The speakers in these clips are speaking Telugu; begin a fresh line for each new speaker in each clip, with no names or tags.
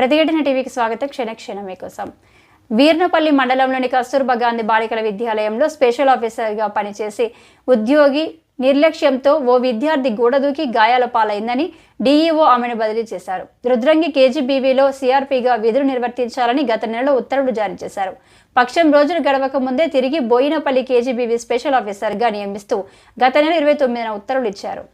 ప్రతిఘటన టీవీకి స్వాగతం. క్షణక్షణం మీకోసం. వీర్నపల్లి మండలంలోని కస్తూర్బా గాంధీ బాలికల విద్యాలయంలో స్పెషల్ ఆఫీసర్గా పనిచేసి ఉద్యోగి నిర్లక్ష్యంతో ఓ విద్యార్థి గోడదూకి గాయాల పాలైందని డీఈఓ ఆమెను బదిలీ చేశారు. రుద్రంగి కేజీబీవీలో సిఆర్పీగా విధులు నిర్వర్తించాలని గత నెలలో ఉత్తర్వులు జారీ చేశారు. పక్షం రోజులు గడవక ముందే తిరిగి బోయినపల్లి కేజీబీవీ స్పెషల్ ఆఫీసర్గా నియమిస్తూ గత నెల 29న ఉత్తర్వులు ఇచ్చారు.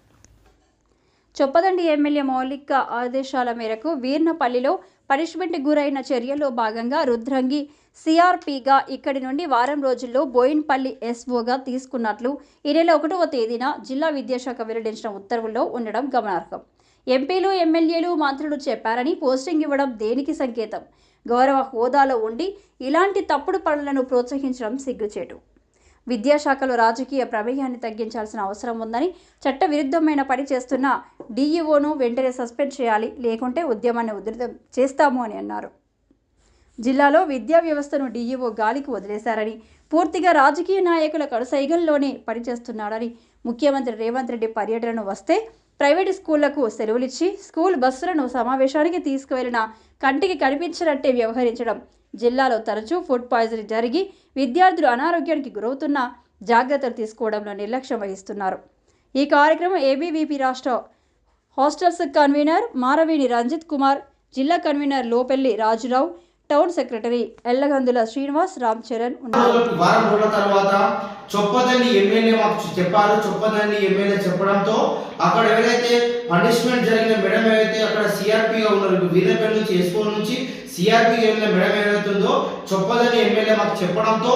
చొప్పదండి ఎమ్మెల్యే మౌలిక ఆదేశాల మేరకు వీర్నపల్లిలో పనిష్మెంట్ గురైన చర్యల్లో భాగంగా రుద్రంగి సిఆర్పీగా ఇక్కడి నుండి వారం రోజుల్లో బోయిన్పల్లి ఎస్ఓగా తీసుకున్నట్లు ఈ నెల 1వ తేదీన జిల్లా విద్యాశాఖ వెల్లడించిన ఉత్తర్వుల్లో ఉండడం గమనార్హం. ఎంపీలు, ఎమ్మెల్యేలు, మంత్రులు చెప్పారని పోస్టింగ్ ఇవ్వడం దేనికి సంకేతం? గౌరవ హోదాలో ఉండి ఇలాంటి తప్పుడు పనులను ప్రోత్సహించడం సిగ్గుచేటు. విద్యాశాఖలో రాజకీయ ప్రమేయాన్ని తగ్గించాల్సిన అవసరం ఉందని, చట్ట విరుద్ధమైన పని చేస్తున్న డీఈఓను వెంటనే సస్పెండ్ చేయాలి, లేకుంటే ఉద్యమాన్ని ఉధృతం చేస్తాము అని అన్నారు. జిల్లాలో విద్యా వ్యవస్థను డీఈఓ గాలికి వదిలేశారని, పూర్తిగా రాజకీయ నాయకుల కడుసైగల్లోనే పనిచేస్తున్నాడని, ముఖ్యమంత్రి రేవంత్ రెడ్డి పర్యటనను వస్తే ప్రైవేటు స్కూళ్లకు సెలవులిచ్చి స్కూల్ బస్సులను సమావేశానికి తీసుకువెళ్లిన కంటికి కనిపించినట్టే వ్యవహరించడం, జిల్లాలో తరచూ ఫుడ్ పాయిజనింగ్ జరిగి విద్యార్థులు అనారోగ్యానికి గురవుతున్న జాగ్రత్తలు తీసుకోవడంలో నిర్లక్ష్యం వహిస్తున్నారు. ఈ కార్యక్రమం ఏబీవీపీ రాష్ట్ర హాస్టల్స్ కన్వీనర్ మారవేణి రంజిత్ కుమార్, జిల్లా convener Lopelli Rajurao, town secretary Ellagandula Srinivas, Ram Charan ఉన్నారు.
వారం రోజుల తర్వాత చొప్పదండి ఎమ్మెల్యే మాకు చెప్పారు. చొప్పదండి ఎమ్మెల్యే చెప్పడంతో అక్కడ ఎవరైతే పనిష్మెంట్ జరిగిన మేడం ఏదైతే అక్కడ సిఆర్పీగా ఉన్నారు, వీరపల్లి నుంచి ఎస్ఓ నుంచి సిఆర్పీగా వెళ్ళిన మేడం ఏదైతుందో చొప్పదండి ఎమ్మెల్యే మాకు చెప్పడంతో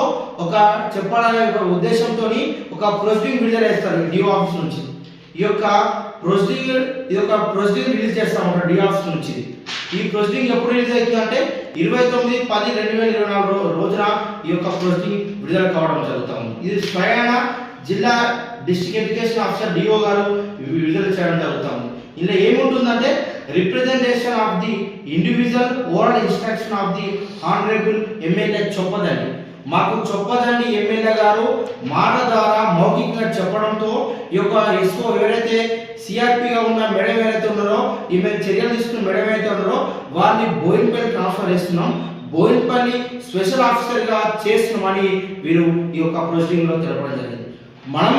చెప్పాలనే ఒక ఉద్దేశంతో ఒక ప్రొసీడింగ్ విడుదల చేస్తారు డిఓ ఆఫీస్ నుంచి. ఈ యొక్క ప్రొసీడింగ్ రిలీజ్ చేస్తాం డిఓ ఆఫీస్ నుంచి. ఈ ప్రొసీడింగ్ ఎప్పుడు రిలీజ్ అవుతుందంటే 29/10/2024 రోజున ఈ యొక్క ప్రొసీడింగ్ విడుదల కావడం జరుగుతుంది. ఇది స్వయాన జిల్లా డిస్ట్రిక్ట్ ఎడ్యుకేషన్ ఆఫీసర్ డిఓ గారు విడుదల చేయడం జరుగుతుంది. ఇందులో ఏముంటుందంటే representation of the individual oral instruction of the honourable MLA Choppadandi. మాకు చొప్పదండి ఎమ్మెల్యే గారు మాట ద్వారా మౌఖికంగా చెప్పడంతో ఈ యొక్క ఎస్ఓ ఎవరైతే సిఆర్పీగా ఉన్న మేడం ఏదైతే ఉన్నారో, ఈమె చర్యలు తీసుకున్న మేడం ఏదైతే ఉన్నారో వారిని బోయిన్పల్లి ట్రాన్స్ఫర్ చేస్తున్నాం, బోయిన్పల్లి స్పెషల్ ఆఫీసర్గా చేస్తున్నామని వీరు ఈ యొక్క ప్రొసీడింగ్ లో తెలపడం జరిగింది. మనం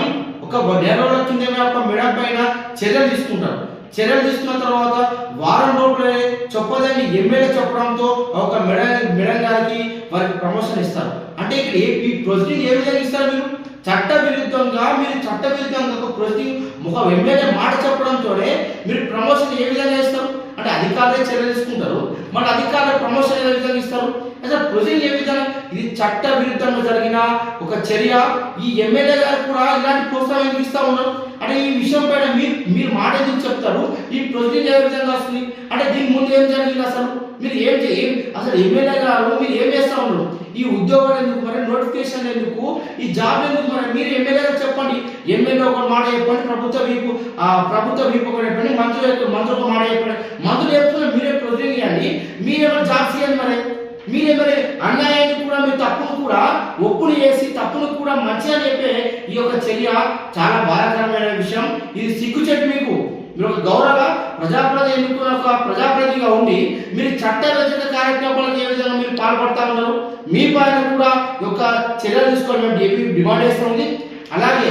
ఒక నెల రోజుల కింద ఒక మేడం పైన చర్యలు తీసుకుంటారు. చర్యలు తీసుకున్న తర్వాత వారం రోజులే చొప్పదండి ఎమ్మెల్యే చెప్పడంతో ఒక మేడం గారికి వారికి ప్రమోషన్ ఇస్తారు. అంటే ఇక్కడ ఈ ప్రొసీడింగ్ ఏ విధంగా ఇస్తారు? మీరు చట్ట విరుద్ధంగా ఒక ప్రొసీడింగ్ ఒక ఎమ్మెల్యే మాట చెప్పడంతోనే మీరు ప్రమోషన్ ఏ విధంగా ఇస్తారు? అంటే అధికారులే చర్యలు తీసుకుంటారు, మన అధికారులు ప్రమోషన్ ఏ విధంగా ఇస్తారు? అసలు ప్రొసీడింగ్ ఏ విధంగా? ఇది చట్ట విరుద్ధంగా జరిగిన ఒక చర్య. ఈ ఎమ్మెల్యే గారు కూడా ఇలాంటి ప్రోత్సాహం ఇస్తా ఉన్నారు. అంటే ఈ విషయం పైన మీరు మాట ఎందుకు చెప్తారు? ఈ ప్రొసీడింగ్ ఏ విధంగా వస్తుంది? అంటే దీని ముందు ఏం జరిగింది? అసలు మీరు అసలు ఎమ్మెల్యే గారు మీరు ఏం చేస్తా ఉన్నారు? ఈ ఉద్యోగాలు ఎందుకు, మరి నోటిఫికేషన్ ఎందుకు, ఈ జాబ్ ఎందుకు? మరి మీరు ఎమ్మెల్యే గారు చెప్పండి. ఎమ్మెల్యే ఒక మాట చెప్పండి, ప్రభుత్వ వీపు ఒక చెప్పండి, మంత్రులు ఒక మాట చెప్పండి. మంత్రులు చెప్తున్నా మీరే ప్రొసీడింగ్ చేయండి, మీరేమైనా జాబ్స్ ఇవ్వండి. మరి మీరేమైనా అన్యాయాన్ని కూడా మీరు తప్పును కూడా ఒప్పులు చేసి తప్పును కూడా మంచిగా చెప్పే ఈ యొక్క చర్య చాలా బాధాకరమైన విషయం. ఇది సిగ్గుచేటు. మీరు ఒక గౌరవ ప్రజాప్రతినిధి ఎన్నుకున్న ఒక ప్రజాప్రతినిధిగా ఉండి మీరు చట్ట వ్యతిరేక కార్యక్రమాలకు ఏ విధంగా మీరు పాల్పడతా ఉన్నారు? మీ పైన కూడా యొక్క చర్యలు తీసుకోవాలని ఏపీ డిమాండ్ చేస్తుంది. అలాగే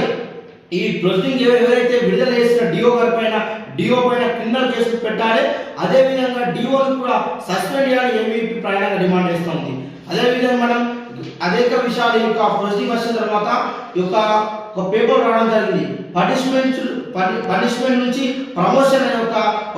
ఈ ప్రొసీడింగ్ ఎవరైతే విడుదల చేసిన డిఓ పైన క్రిమినల్ కేసులు పెట్టాలి. అదేవిధంగా డిఓని కూడా సస్పెండ్ చేయాలని ఏపీ ప్రయాణంగా డిమాండ్ చేస్తుంది. అదేవిధంగా మనం అనేక విషయాలు యొక్క ప్రొసీడింగ్ వచ్చిన తర్వాత ఒక పేపర్ రావడం జరిగింది. పనిష్మెంట్ నుంచి ప్రమోషన్ అనే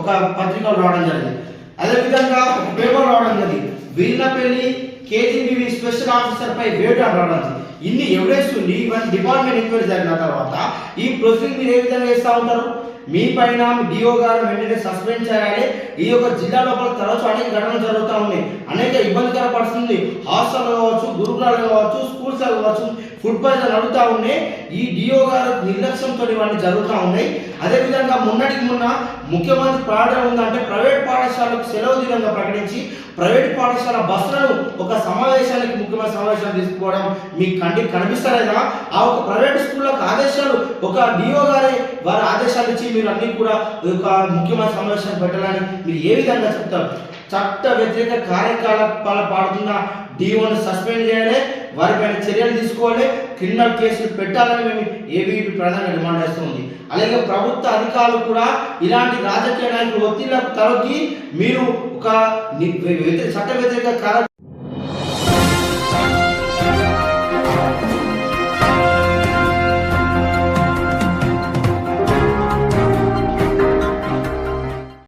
ఒక పత్రికలు రావడం జరిగింది. అదేవిధంగా ఒక పేపర్ రావడం జరిగింది. వీర్నపల్లి కేజీబీవీ స్పెషల్ ఆఫీసర్ పై వేటు రావడం జరిగింది. ఇన్ని ఎవిడెన్స్ ఉంది. ఇవన్నీ డిపార్ట్మెంట్ ఎంక్వైరీ జరిగిన తర్వాత ఈ ప్రొసీడింగ్ మీరు ఏ విధంగా చేస్తూ ఉంటారు? మీ పైన డిఓ గారు వెంటనే సస్పెండ్ చేయాలి. ఈ యొక్క జిల్లా లోపల తరచు అనేక ఘటనలు జరుగుతూ ఉన్నాయి. అనేక ఇబ్బందికర పరిస్థితుంది. హాస్టల్ కావచ్చు, గురుకులాలు కావచ్చు, స్కూల్స్ కావచ్చు, ఫుడ్ పాయిజన్ అడుగుతూ ఉన్నాయి. ఈ డిఓ గారు నిర్లక్ష్యంతో ఇవన్నీ జరుగుతూ ఉన్నాయి. అదేవిధంగా మొన్నటికి మొన్న ముఖ్యమంత్రి ప్రారంభం ఉందంటే ప్రైవేట్ పాఠశాలకు సెలవు దినంగా ప్రకటించి ప్రైవేట్ పాఠశాల బస్సులను ఒక సమావేశానికి ముఖ్యమైన సమావేశాలు తీసుకోవడం మీకు కంటికి కనిపిస్తలేదా? ఆ ఒక ప్రైవేట్ స్కూళ్ళకు ఆదేశాలు ఒక డిఓ గారే వారి ఆదేశాలు ఇచ్చి మీరు అన్ని కూడా ఒక ముఖ్యమైన సమావేశాన్ని పెట్టాలని మీరు ఏ విధంగా చెప్తారు? చట్ట వ్యతిరేక కార్యకలాపాలు పాడుతున్న డిఓను సస్పెండ్ చేయాలి, వారిపైన చర్యలు తీసుకోవాలి, క్రిమినల్ కేసులు పెట్టాలని మేము ఏబీవీపీ ప్రధానంగా డిమాండ్ చేస్తుంది. అలాగే ప్రభుత్వ అధికారులు కూడా ఇలాంటి రాజకీయ నాయకులు ఒత్తిళ్లకు తలొగ్గి మీరు ఒక చట్ట వ్యతిరేక